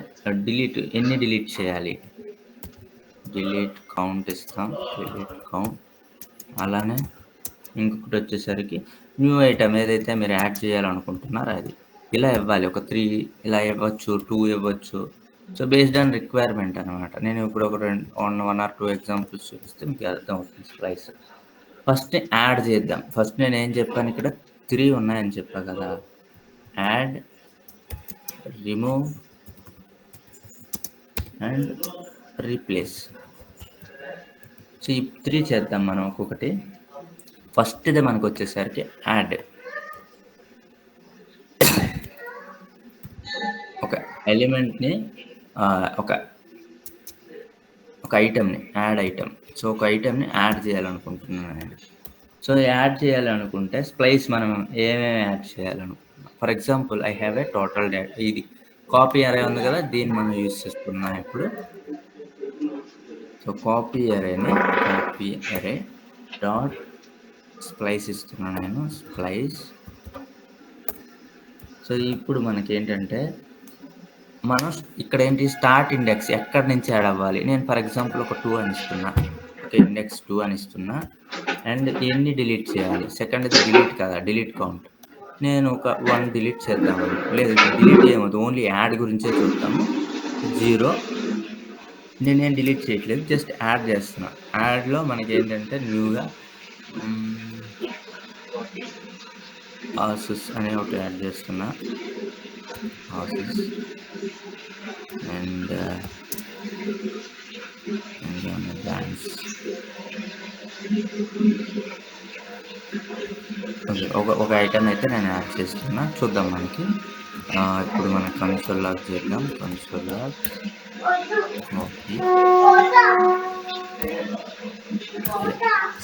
ఎన్ని డిలీట్ చేయాలి. డిలీట్ కౌంట్ ఇస్తాం. Delete count. అలానే ఇంకొకటి వచ్చేసరికి న్యూ ఐటమ్ ఏదైతే మీరు యాడ్ చేయాలనుకుంటున్నారో అది. ఇలా ఇవ్వాలి. ఒక 3 ఇలా ఇవ్వచ్చు, 2 ఇవ్వచ్చు. సో, బేస్డ్ ఆన్ రిక్వైర్మెంట్ అనమాట. నేను ఇప్పుడు ఒక 1 ఆర్ 2 ఎగ్జాంపుల్స్ చూపిస్తే మీకు అర్థమవుతుంది స్ప్లైస్. ఫస్ట్ యాడ్ చేద్దాం. ఫస్ట్ నేనేం చెప్పాను ఇక్కడ 3 ఉన్నాయని చెప్పా కదా! Add, remove and replace. So, ఈ 3 చేద్దాం మనం ఒక్కొక్కటి. ఫస్ట్‌ది మనకొచ్చేసరికి యాడ్. ఒక ఎలిమెంట్‌ని ఒక ఐటెమ్‌ని యాడ్ ఐటెమ్. సో, ఒక ఐటెమ్‌ని యాడ్ చేయాలనుకుంటున్నాను నేను. సో, యాడ్ చేయాలనుకుంటే స్ప్లైస్ మనం ఏమేమి యాడ్ చేయాలనుకుంటున్నాం. For example I have a total data. ఇది కాపీ అరే ఉంది కదా! దీన్ని మనం యూజ్ చేస్తున్నాం ఇప్పుడు. సో, కాపీ అరే డాట్ స్ప్లైస్ ఇస్తున్నాను నేను. స్ప్లైస్. సో, ఇప్పుడు మనకేంటంటే మనం ఇక్కడ ఏంటి స్టార్ట్ ఇండెక్స్ ఎక్కడి నుంచి యాడ్ అవ్వాలి. నేను ఫర్ ఎగ్జాంపుల్ ఒక 2 అని ఇస్తున్నా. ఓకే. ఇండెక్స్ 2 అని ఇస్తున్నా. అండ్ ఎన్ని డిలీట్ చేయాలి. సెకండ్‌ది డిలీట్ కదా! Delete count. నేను ఒక 1 డిలీట్ చేద్దామని. లేదు ఇప్పుడు డిలీట్ ఏమొద్దు. ఓన్లీ యాడ్ గురించే చూద్దాము. 0 నేనేం డిలీట్ చేయట్లేదు. జస్ట్ యాడ్ చేస్తున్నా. యాడ్‌లో మనకేంటంటే న్యూగా ఆసూస్ అనే ఒకటి యాడ్ చేస్తున్నా. ఆసూస్ అండ్ ఇంకేమన్నా బ్రాండ్స్. ఓకే. ఒక ఐటెమ్ అయితే నేను యాడ్ చేస్తున్నా. చూద్దాం మనకి. ఇప్పుడు మనం కన్సోల్ లాగ్ చేద్దాం. Console log copy.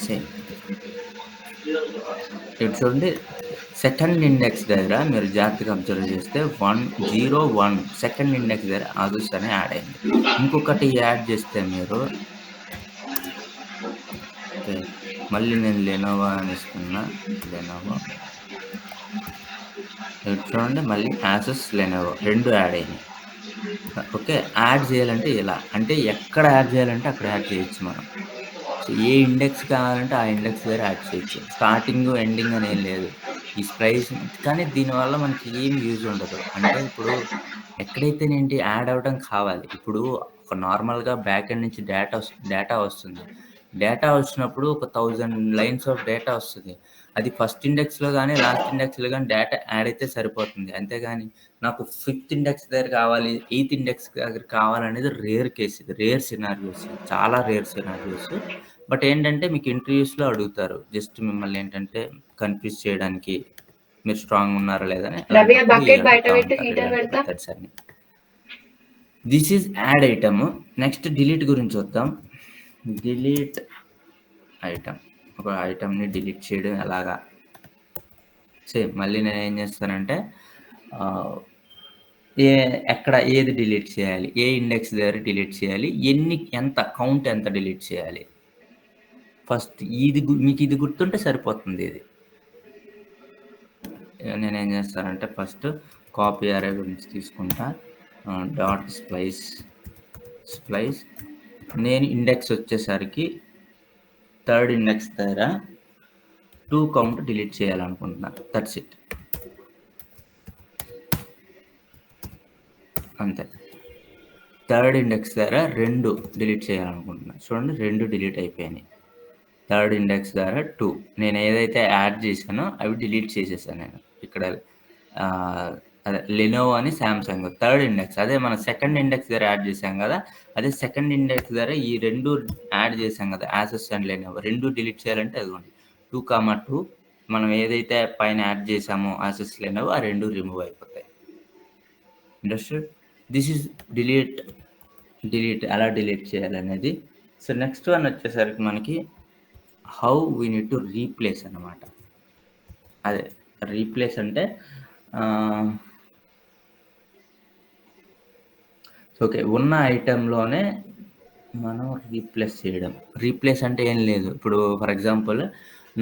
సేమ్. ఇప్పుడు చూడండి సెకండ్ ఇండెక్స్ దగ్గర మీరు జాగ్రత్తగా అబ్జర్వ్ చేస్తే 101 సెకండ్ ఇండెక్స్ దగ్గర ఆసూస్ అని యాడ్ అయింది. ఇంకొకటి యాడ్ చేస్తే మీరు ఓకే. మళ్ళీ నేను లెనోవో అని ఇస్తున్నా. లెనోవో. ఇప్పుడు చూడండి మళ్ళీ ఆసూస్, లెనోవో 2 యాడ్ అయినాయి. ఓకే. యాడ్ చేయాలంటే ఇలా. అంటే ఎక్కడ యాడ్ చేయాలంటే అక్కడ యాడ్ చేయొచ్చు మనం. సో, ఏ ఇండెక్స్ కావాలంటే ఆ ఇండెక్స్ దగ్గర యాడ్ చేయొచ్చు. స్టార్టింగ్, ఎండింగ్ అని ఏం లేదు. ఈ స్ప్లైస్ కానీ దీనివల్ల మనకి ఏమి యూజ్ ఉండదు. అంటే ఇప్పుడు ఎక్కడైతేనేంటి యాడ్ అవ్వడం కావాలి. ఇప్పుడు ఒక నార్మల్‌గా బ్యాక్ ఎండ్ నుంచి డేటా వస్తుంది. డేటా వచ్చినప్పుడు ఒక 1000 లైన్స్ ఆఫ్ డేటా వస్తది. అది ఫస్ట్ ఇండెక్స్‌లో గాని, లాస్ట్ ఇండెక్స్‌లో గాని డేటా యాడ్ అయితే సరిపోతుంది. అంతేగాని నాకు ఫిఫ్త్ ఇండెక్స్ దగ్గర కావాలి, ఎయిత్ ఇండెక్స్ దగ్గర కావాలనేది రేర్ కేస్ ఇది. Rare scenarios. చాలా రేర్ సినారియోస్. బట్ ఏంటంటే మీకు ఇంటర్వ్యూస్‌లో అడుగుతారు. జస్ట్ మిమ్మల్ని ఏంటంటే కన్‌ఫ్యూజ్ చేయడానికి మీరు స్ట్రాంగ్ ఉన్నారా లేదా అని రవి ఆ అలాంటప్పుడు బకెట్ బయట అడుగుతా పెట్టు ఉంటారు హీటర్ ఇలాంటి పెడతా. మెథడ్స్ అన్ని. This is add item. Next delete గురించి చూద్దాం. Delete item. ఒక ఐటమ్‌ని డిలీట్ చేయడం ఎలాగా? సేమ్ మళ్ళీ నేనేం చేస్తానంటే ఎక్కడ ఏది డిలీట్ చేయాలి? ఏ ఇండెక్స్ దగ్గర డిలీట్ చేయాలి? ఎంత కౌంట్ ఎంత డిలీట్ చేయాలి? ఫస్ట్ మీకు ఇది గుర్తుంటే సరిపోతుంది ఇది. నేనేం చేస్తానంటే ఫస్ట్ కాపీ అరే గురించి తీసుకుంటా. Dot splice. నేను ఇండెక్స్ వచ్చేసరికి థర్డ్ ఇండెక్స్ దగ్గర 2 కౌంట్ డిలీట్ చేయాలనుకుంటున్నా. That's it. అంతే. థర్డ్ ఇండెక్స్ ద్వారా 2 డిలీట్ చేయాలనుకుంటున్నా. చూడండి 2 డిలీట్ అయిపోయినాయి. థర్డ్ ఇండెక్స్ ద్వారా 2 నేను ఏదైతే యాడ్ చేశానో అవి డిలీట్ చేసేసాను నేను. ఇక్కడ అదే లెనోవో అని సామ్సంగ్ థర్డ్ ఇండెక్స్. అదే మనం సెకండ్ ఇండెక్స్ ద్వారా యాడ్ చేసాం కదా, అదే సెకండ్ ఇండెక్స్ ద్వారా ఈ 2 యాడ్ చేసాం కదా, యాసెస్ అండ్ లెనోవో 2 డిలీట్ చేయాలంటే అదిగోండి 2,2 మనం ఏదైతే పైన యాడ్ చేసామో యాసెస్ లెనోవో ఆ 2 రిమూవ్ అయిపోతాయి. అండర్స్టూడ్? దిస్ ఈజ్ డిలీట్ ఎలా డిలీట్ చేయాలనేది. సో నెక్స్ట్ వన్ వచ్చేసరికి మనకి how we need to replace అన్నమాట. అదే రీప్లేస్ అంటే ఓకే, ఉన్న ఐటెంలోనే మనం రీప్లేస్ చేయడం. రీప్లేస్ అంటే ఏం లేదు, ఇప్పుడు ఫర్ ఎగ్జాంపుల్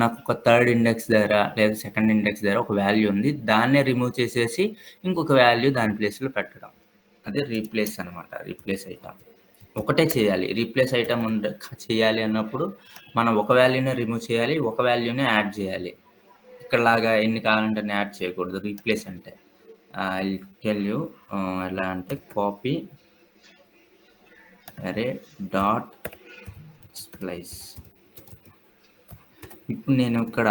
నాకు ఒక థర్డ్ ఇండెక్స్ దగ్గర లేదా సెకండ్ ఇండెక్స్ దగ్గర ఒక వాల్యూ ఉంది, దాన్నే రిమూవ్ చేసేసి ఇంకొక వాల్యూ దాని ప్లేస్లో పెట్టడం, అదే రీప్లేస్ అనమాట. రీప్లేస్ ఐటమ్ ఒకటే చేయాలి. రీప్లేస్ ఐటమ్ చేయాలి అన్నప్పుడు మనం ఒక వాల్యూనే రిమూవ్ చేయాలి, ఒక వాల్యూనే యాడ్ చేయాలి. ఇక్కడలాగా ఎన్ని కావాలంటే యాడ్ చేయకూడదు. రీప్లేస్ అంటే ఐ టెల్ యూ ఎలా అంటే కాపీ అరే డాట్ స్ప్లైస్. ఇప్పుడు నేను ఇక్కడ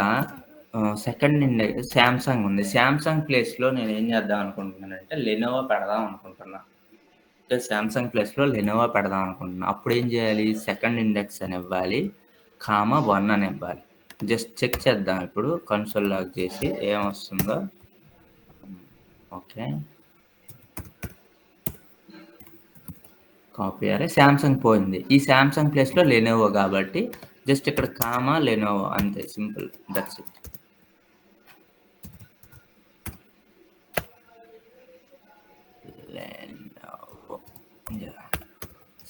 సెకండ్ ఇండెక్స్ శాంసంగ్ ఉంది, శాంసంగ్ ప్లేస్లో నేను ఏం చేద్దాం అనుకుంటున్నానంటే లెనోవో పెడదాం అనుకుంటున్నా. అంటే శాంసంగ్ ప్లేస్లో లెనోవో పెడదాం అనుకుంటున్నా. అప్పుడు ఏం చేయాలి, సెకండ్ ఇండెక్స్ అని ఇవ్వాలి, 1 అని ఇవ్వాలి. జస్ట్ చెక్ చేద్దాం ఇప్పుడు కన్సోల్ లాగ్ చేసి ఏమొస్తుందో. ఓకే, కాపీ అరే శాంసంగ్ పోయింది. ఈ శాంసంగ్ ప్లేస్లో లెనోవో కాబట్టి జస్ట్ ఇక్కడ లెనోవో అంతే, simple, that's it. Lenovo,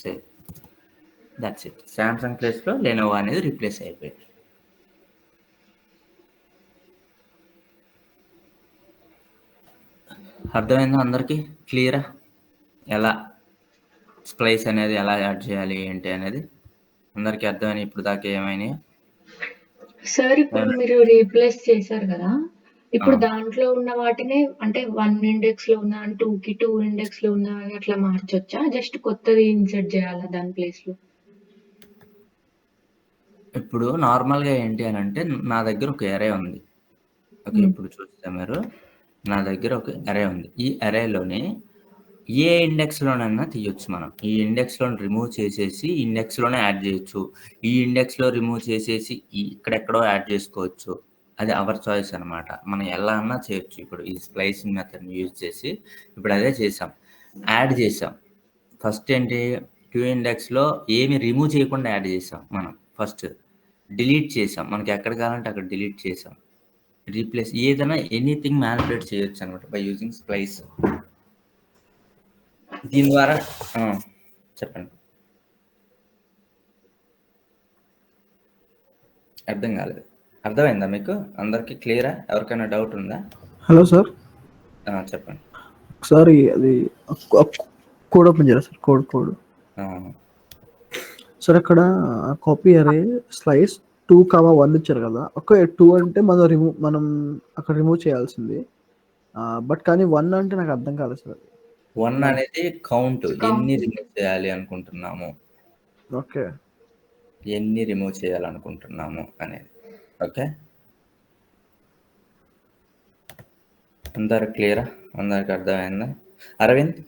same, that's it. Samsung ప్లేస్లో లెనోవో అనేది రీప్లేస్ అయిపోయింది. అర్థమైందా అందరికీ? క్లియరా ఎలా స్ప్లైస్ అనేది ఎలా యాడ్ చేయాలి ఏంటి అనేది? అందరికీ అర్థమైనా ఇప్పుడు దాకా ఏమైనా? సార్ ఇప్పుడు మీరు రీప్లేస్ చేశారు కదా, ఇప్పుడు దాంట్లో ఉన్న వాటినే అంటే 1 ఇండెక్స్ లో ఉన్న 2కి 2 ఇండెక్స్ లో ఉన్న అట్లా మార్చొచ్చా, జస్ట్ కొత్తది ఇన్సర్ట్ చేయాలా దాని ప్లేస్ లో? ఇప్పుడు నార్మల్గా ఏంటి అని అంటే నా దగ్గర ఒక అరే ఉంది. ఓకే, ఇప్పుడు చూస్తే మీరు నా దగ్గర ఒక అరే ఉంది. ఈ అరేలోని ఏ ఇండెక్స్లోనైనా తీయొచ్చు మనం. ఈ ఇండెక్స్లో రిమూవ్ చేసేసి ఇండెక్స్లోనే యాడ్ చేయొచ్చు, ఈ ఇండెక్స్లో రిమూవ్ చేసేసి ఇక్కడెక్కడో యాడ్ చేసుకోవచ్చు. అది అవర్ చాయిస్ అనమాట. మనం ఎలా అన్నా చేయొచ్చు. ఇప్పుడు ఈ స్ప్లైసింగ్ మెథడ్ని యూజ్ చేసి ఇప్పుడు అదే చేసాం, యాడ్ చేసాం. ఫస్ట్ ఏంటి, 2 ఇండెక్స్లో ఏమి రిమూవ్ చేయకుండా యాడ్ చేసాం మనం. ఫస్ట్ డిలీట్ చేసాం, మనకి ఎక్కడ కావాలంటే అక్కడ డిలీట్ చేసాం. రీప్లేస్ ఏదైనా ఎనీథింగ్ మ్యానిపులేట్ చేయొచ్చు అనమాట బై యూజింగ్ స్ప్లైస్. దీని ద్వారా చెప్పండి, అర్థం కాలేదు. అర్థమైందా మీకు అందరికీ? క్లియరా? ఎవరికైనా డౌట్ ఉందా? హలో సార్, చెప్పండి. ఒకసారి అది కోడ్ ఓపెన్ చేయాలి సార్. కోడ్ సార్ అక్కడ కాపీ అరే స్లైస్ 2,1 ఇచ్చారు కదా. ఒక 2 అంటే మనం అక్కడ రిమూవ్ చేయాల్సింది, బట్ కానీ 1 అంటే నాకు అర్థం కాలేదు సార్. 1 అనేది కౌంట్, ఎన్ని రిమూవ్ చేయాలి అనుకుంటున్నాము, ఓకే, ఎన్ని రిమూవ్ చేయాలనుకుంటున్నాము అనేది. ఓకే, అందరు క్లియరా? అందరికి అర్థమైందా? అరవింద్?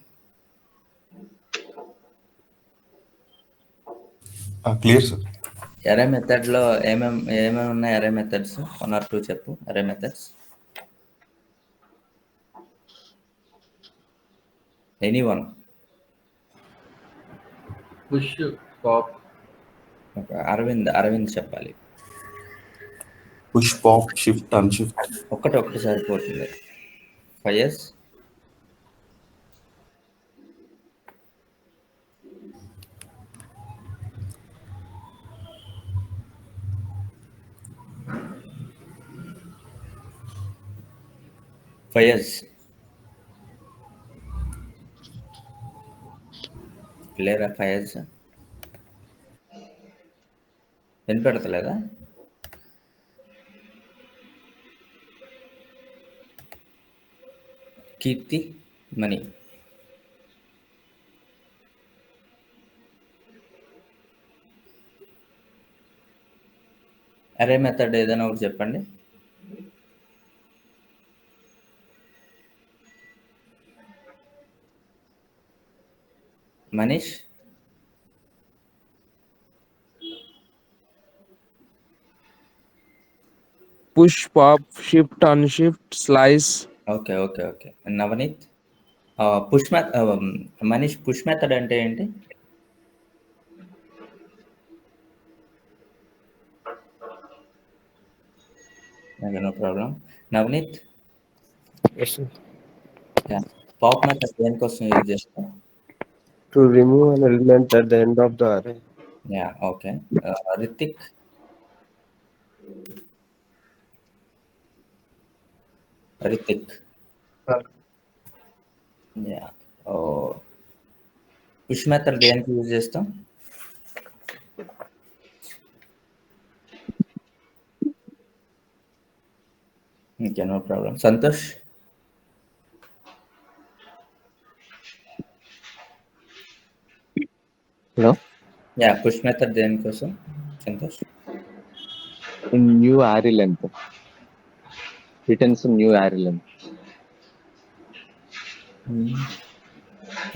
Clear sir. అరే మెథడ్లో ఏమేమి ఉన్నాయి? అరే మెథడ్స్ 1 or 2 చెప్పు. Array methods anyone? Push, pop. Aravind చెప్పాలి. Push, pop, shift, unshift. ఒకటి సరిపోతుంది. ఫయస్? లేరా ఫయజ్? వినపెడతలేదా? కీర్తి, మనీ? అరే మెథడ్ ఏదైనా ఒకటి చెప్పండి. Manish? Push, pop, shift, unshift, slice. Okay. Navneet? Manish, push method అంటే ఏంటి? No problem. Navneet? Pop method దేనికోసం యూజ్ చేస్తాం? To remove an element at the end of the array. Okay. Ritik? Push method దేనికి యూజ్ చేస్తాం? Okay, no problem. Santosh? Hello? Push method దేనికోసం Santosh? In new array length. Returns a new array length.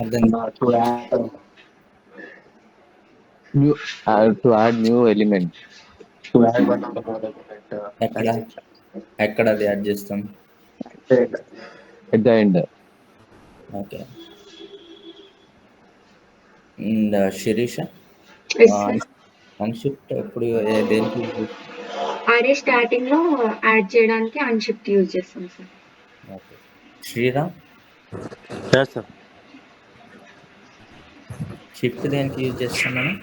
అర్థం To add new element. To add one more element. ఎక్కడ అది add చేస్తాం? At the end. Okay. And Shirisha? Unshift ఎప్పుడు దేనికి? Array starting లో add చేయడానికి unshift use చేస్తాం సార్. ఓకే. శ్రీరామ్? షిఫ్ట్ దేనికి యూజ్ చేస్తాం మనం?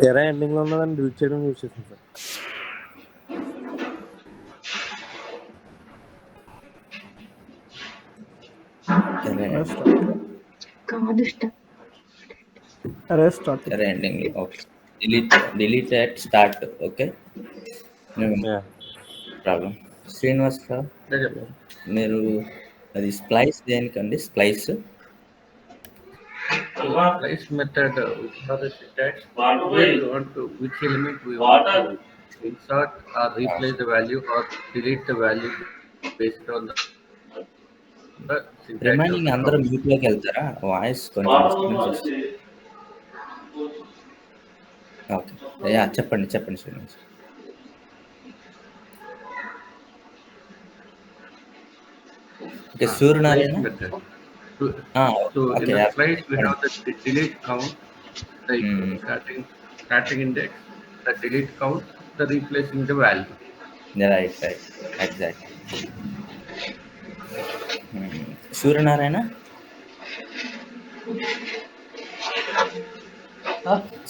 ఎరా ఎండింగ్ లో ఉన్నదాన్ని డిలీట్ చేయడం యూజ్ చేస్తాం సార్. కాదు array ending. Okay. Delete at start. Okay, problem. Srinivas Rao, మీరు అది స్ప్లైస్ దేనికండి? Splice method for the syntax. We want to which element we want to insert or replace the value or delete the value based on the syntax. Remaining అందరూ మ్యూట్లోకి వెళ్తారా? Voice కొంచెం disturbance వస్తుంది. Okay, చెప్పండి Srinivas. Okay, Suryanarayana? So in the slides we have the delete count, the starting index, the delete count, the replacing the value. Right, exactly. Suryanarayana,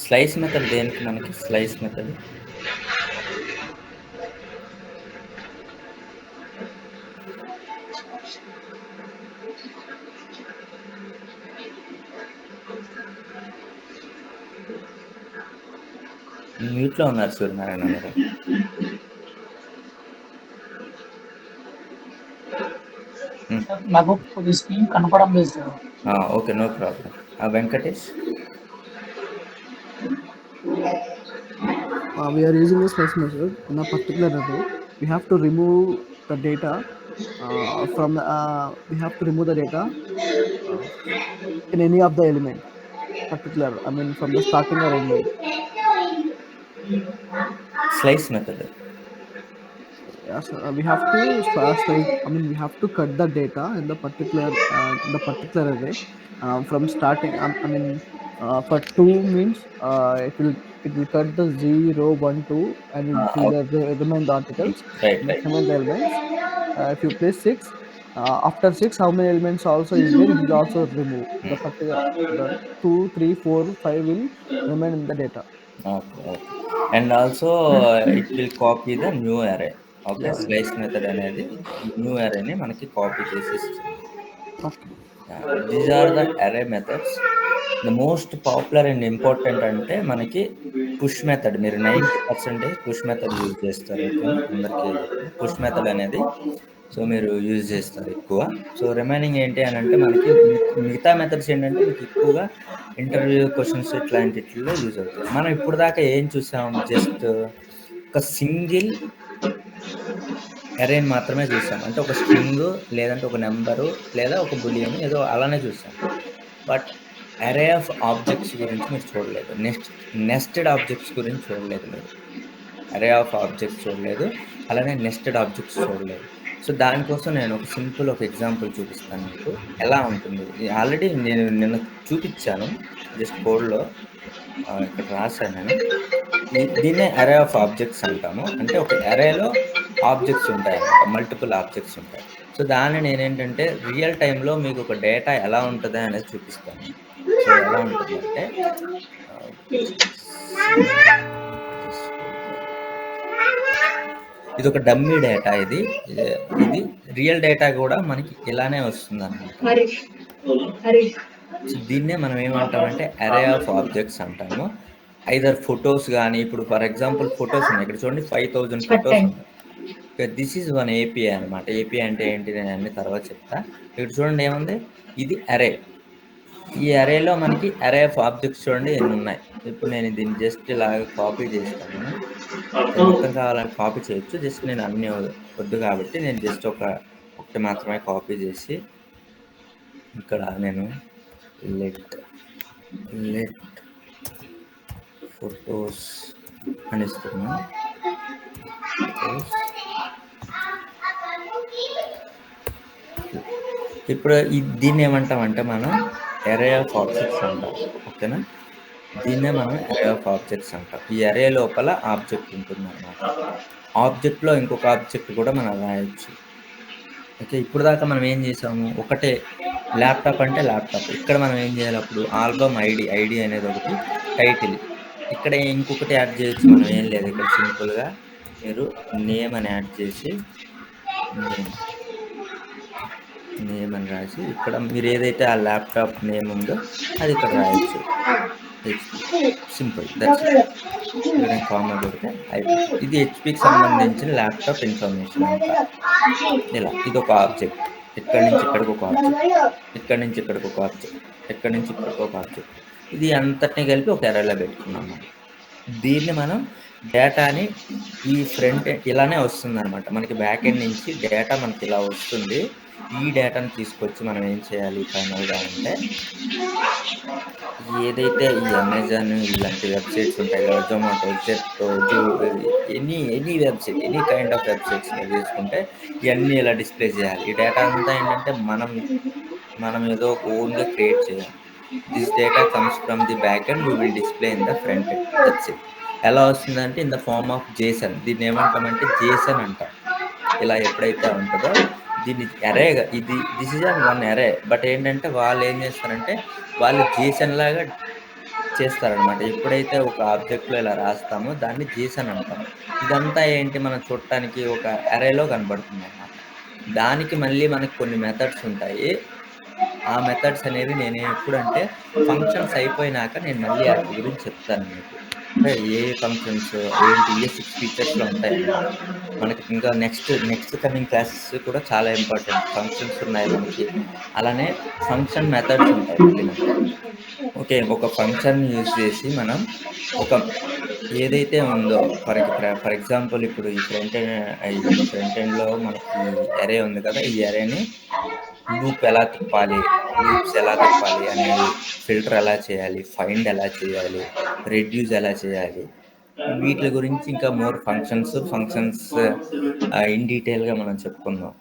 slice method దేనికి మనకి? Slice method మ్యూట్లో ఉన్నారు సూర్యనారాయణ గారు. నాకు కొద్ది స్క్రీన్ కనపడం లేదు sir. Okay, no problem. Venkatesh? We are using a slice method in a particular array. We have to remove the data we have to remove the data in any of the element particular, from the starting or ending. Slice method. Yes, we have to slice. We have to cut the data in the particular array from starting. For 2 means it will cut the 0, 1, 2 and it will remain the articles. Right. Remain the elements. If you place 6, after 6, how many elements also is there? It will also remove the particular. The 2, 3, 4, 5 will remain in the data. Okay. And also it will copy the new array. Okay, slice method అనేది new అరేని మనకి copy చేసి ఇస్తుంది. These are the అరే methods. The most popular and important అంటే మనకి push method. మీరు 90% push method use చేస్తారు. అందరికీ పుష్ మెథడ్ అనేది సో మీరు యూజ్ చేస్తారు ఎక్కువ. సో రిమైనింగ్ ఏంటి అని అంటే మనకి మిగతా మెథడ్స్ ఏంటంటే మీకు ఎక్కువగా ఇంటర్వ్యూ క్వశ్చన్స్ ఇట్లాంటిలో యూజ్ అవుతాయి. మనం ఇప్పుడు దాకా ఏం చూసాం? జస్ట్ ఒక సింగిల్ అరేని మాత్రమే చూసాం. అంటే ఒక స్ట్రింగ్ లేదంటే ఒక నెంబరు లేదా ఒక బూలియన్ ఏదో అలానే చూసాం. బట్ అరే ఆఫ్ ఆబ్జెక్ట్స్ గురించి మీరు చూడలేదు. నెస్టెడ్ ఆబ్జెక్ట్స్ గురించి చూడలేదు మీరు. అరే ఆఫ్ ఆబ్జెక్ట్స్ చూడలేదు, అలానే నెస్టెడ్ ఆబ్జెక్ట్స్ చూడలేదు. సో దానికోసం నేను ఒక సింపుల్ ఒక ఎగ్జాంపుల్ చూపిస్తాను మీకు ఎలా ఉంటుంది. ఆల్రెడీ నేను నిన్న చూపించాను జస్ట్ కోడ్లో ఇక్కడ రాశాను నేను. దీన్నే అరే ఆఫ్ ఆబ్జెక్ట్స్ అంటాము. అంటే ఒక అరేలో ఆబ్జెక్ట్స్ ఉంటాయి అన్నమాట, మల్టిపుల్ ఆబ్జెక్ట్స్ ఉంటాయి. సో దాన్ని నేనేంటంటే రియల్ టైంలో మీకు ఒక డేటా ఎలా ఉంటుంది అనేది చూపిస్తాను. సో ఎలా ఉంటుందంటే ఇది ఒక డమ్మీ డేటా. ఇది రియల్ డేటా కూడా మనకి ఇలానే వస్తుంది అన్నమాట. సో దీన్నే మనం ఏమంటామంటే అరే ఆఫ్ ఆబ్జెక్ట్స్ అంటాము. ఐదర్ ఫొటోస్ కానీ, ఇప్పుడు ఫర్ ఎగ్జాంపుల్ ఫొటోస్ ఉన్నాయి, ఇక్కడ చూడండి 5000 ఫొటోస్ ఉన్నాయి. దిస్ ఈజ్ వన్ ఏపీఐ అనమాట. ఏపీఐ అంటే ఏంటి నేను అన్ని తర్వాత చెప్తా. ఇక్కడ చూడండి ఏముంది, ఇది అరే. ఈ అరేలో మనకి అరే ఆఫ్ ఆబ్జెక్ట్స్ చూడండి ఎన్ని ఉన్నాయి. ఇప్పుడు నేను దీన్ని జస్ట్ ఇలాగ కాపీ చేస్తాను. మొత్తం కావాలని కాపీ చేయొచ్చు, జస్ట్ నేను అన్ని వద్దు కాబట్టి నేను జస్ట్ ఒకటి మాత్రమే కాపీ చేసి ఇక్కడ నేను లెట్ ఫొటోస్ అని ఇస్తున్నా. ఇప్పుడు దీన్ని ఏమంటామంటే మనం అరే ఆఫ్ ఆబ్జెక్ట్స్ అంటాం. ఓకేనా, దీన్నే మనం అరే ఆఫ్ ఆబ్జెక్ట్స్ అంటాం. ఈ అరే లోపల ఆబ్జెక్ట్ ఉంటుంది అన్నమాట. ఆబ్జెక్ట్లో ఇంకొక ఆబ్జెక్ట్ కూడా మనం రాయొచ్చు. ఓకే, ఇప్పుడు దాకా మనం ఏం చేసాము, ఒకటే ల్యాప్టాప్ అంటే ల్యాప్టాప్. ఇక్కడ మనం ఏం చేయాలి, అప్పుడు ఆల్బమ్ ఐడి అనేది ఒకటి, టైటిల్. ఇక్కడ ఇంకొకటి యాడ్ చేయొచ్చు. మనం ఏం లేదు, ఇక్కడ సింపుల్గా మీరు నేమ్ అని యాడ్ చేసి నేమ్ అని రాసి ఇక్కడ మీరు ఏదైతే ఆ ల్యాప్టాప్ నేమ్ ఉందో అది ఇక్కడ రాయొచ్చు. సింపుల్, దట్స్ ఇక్కడ కామా కొడితే అయిపోతుంది. ఇది హెచ్పికి సంబంధించిన ల్యాప్టాప్ ఇన్ఫర్మేషన్ అంతా. ఇలా ఇది ఒక ఆబ్జెక్ట్, ఇక్కడి నుంచి ఇక్కడికి ఒక ఆబ్జెక్ట్, ఇక్కడి నుంచి ఇక్కడికి ఒక ఆబ్జెక్ట్, ఇక్కడి నుంచి ఇక్కడికి ఒక ఆబ్జెక్ట్. ఇది అంతటిని కలిపి ఒక ఎర్రలో పెట్టుకున్నాం. దీన్ని మనం డేటాని ఈ ఫ్రంట్ ఇలానే వస్తుంది అనమాట. మనకి బ్యాక్ ఎండ్ నుంచి డేటా మనకి ఇలా వస్తుంది. ఈ డేటాను తీసుకొచ్చి మనం ఏం చేయాలి ఫైనల్గా అంటే, ఏదైతే ఈ అమెజాన్ ఇలాంటి వెబ్సైట్స్ ఉంటాయి కదా, Zomato, Zepto, any website, any kind of websites మీరు తీసుకుంటే ఇవన్నీ ఇలా డిస్ప్లే చేయాలి. ఈ డేటా అంతా ఏంటంటే మనం ఏదో ఓన్గా క్రియేట్ చేయాలి. This data comes from the back end, we will display in the front end. That's it. ఎలా వస్తుందంటే in the form of JSON. దీన్ని ఏమంటామంటే జేసన్ అంటాం. ఇలా ఎప్పుడైతే ఉంటుందో దీన్ని అరేగా, this is one array. But ఏంటంటే వాళ్ళు ఏం చేస్తారంటే వాళ్ళు జేసన్ లాగా చేస్తారనమాట. ఎప్పుడైతే ఒక ఆబ్జెక్ట్లో ఇలా రాస్తామో దాన్ని జేసన్ అంటాం. ఇదంతా ఏంటి, మనం చూడటానికి ఒక అరేలో కనబడుతుంది అన్నమాట. దానికి మళ్ళీ మనకి కొన్ని మెథడ్స్ ఉంటాయి. ఆ మెథడ్స్ అనేవి నేను ఎప్పుడంటే ఫంక్షన్స్ అయిపోయినాక నేను మళ్ళీ వాటి గురించి చెప్తాను మీకు. అంటే ఏ ఫంక్షన్స్ ఏంటి, ఏ 6 ఫీచర్స్లో ఉంటాయి మనకి. ఇంకా నెక్స్ట్ కమింగ్ క్లాసెస్ కూడా చాలా ఇంపార్టెంట్. ఫంక్షన్స్ ఉన్నాయి మనకి, అలానే ఫంక్షన్ మెథడ్స్ ఉంటాయి మళ్ళీ మనకి. ఓకే, ఒక ఫంక్షన్ యూజ్ చేసి మనం ఒక ఏదైతే ఉందో ఫర్ ఎగ్జాంపుల్ ఇప్పుడు ఈ ఫ్రంట్ ఎండ్లో మనకి అరే ఉంది కదా, ఈ అరేని లూప్స్ ఎలా తిప్పాలి అనేది, ఫిల్టర్ ఎలా చేయాలి, ఫైండ్ ఎలా చేయాలి, రెడ్యూస్ ఎలా చేయాలి, వీటి గురించి ఇంకా మోర్ ఫంక్షన్స్ ఇన్ డీటెయిల్గా మనం చెప్పుకుందాం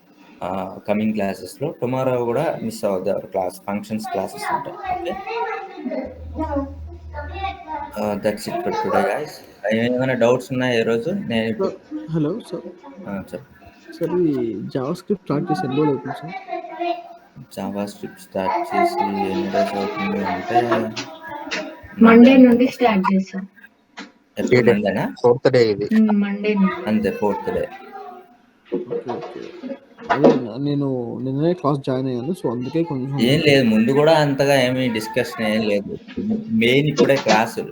కమింగ్ క్లాసెస్లో. టుమారో కూడా మిస్ అవ్వద్దు క్లాస్, ఫంక్షన్స్ క్లాసెస్ ఉంటాయి. Okay, that's it for today guys. ఏమైనా డౌట్స్ ఉన్నాయా ఈరోజు? నేను హలో సార్, చెప్పు సార్ ఈ జావా స్క్రిప్ట్ స్టార్ట్ చేసి ఎన్ని రోజులు అవుతుంది సార్? జావా స్క్రిప్ట్ స్టార్ట్ చేసి ఎన్ని డేస్ అవుతుంది అంటే మండే నుండి స్టార్ట్ చేసాం. ఎప్పుడు మండేనా? 4th డే ఇది. మండే అంతే, 4th డే. ఓకే. అదే నేను నిన్ననే క్లాస్ జాయిన్ అయ్యాను, సో అందుకే కొంచెం ఏం లేదు, ముందు కూడా అంతగా ఏమీ డిస్కషన్ ఏం లేదు. మెయిన్ ఇప్పుడే క్లాసు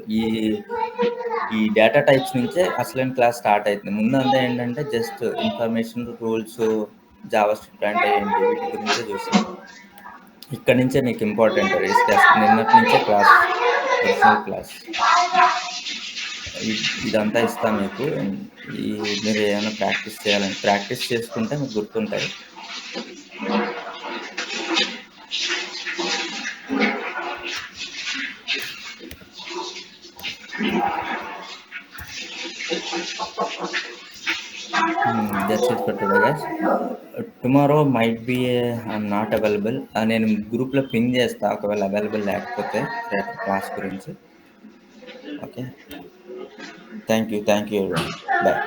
ఈ డేటా టైప్స్ నుంచే అసలైన క్లాస్ స్టార్ట్ అవుతుంది. ముందు అంతా ఏంటంటే just information, rules, Java script అంటే ఏంటి, వీటి గురించే చూసాను. ఇక్కడ నుంచే నీకు ఇంపార్టెంట్ డిస్కస్. నిన్నటి నుంచే క్లాస్, పర్సనల్ క్లాస్. ఇదంతా ఇస్తాం మీకు. మీరు ఏమైనా ప్రాక్టీస్ చేసుకుంటే మీకు గుర్తుంటాయి. That's it for today guys. Tomorrow might be I'm not available. నేను గ్రూప్లో పింగ్ చేస్తా ఒకవేళ అవైలబుల్ లేకపోతే రేపు క్లాస్ గురించి. Okay, thank you everyone. Bye.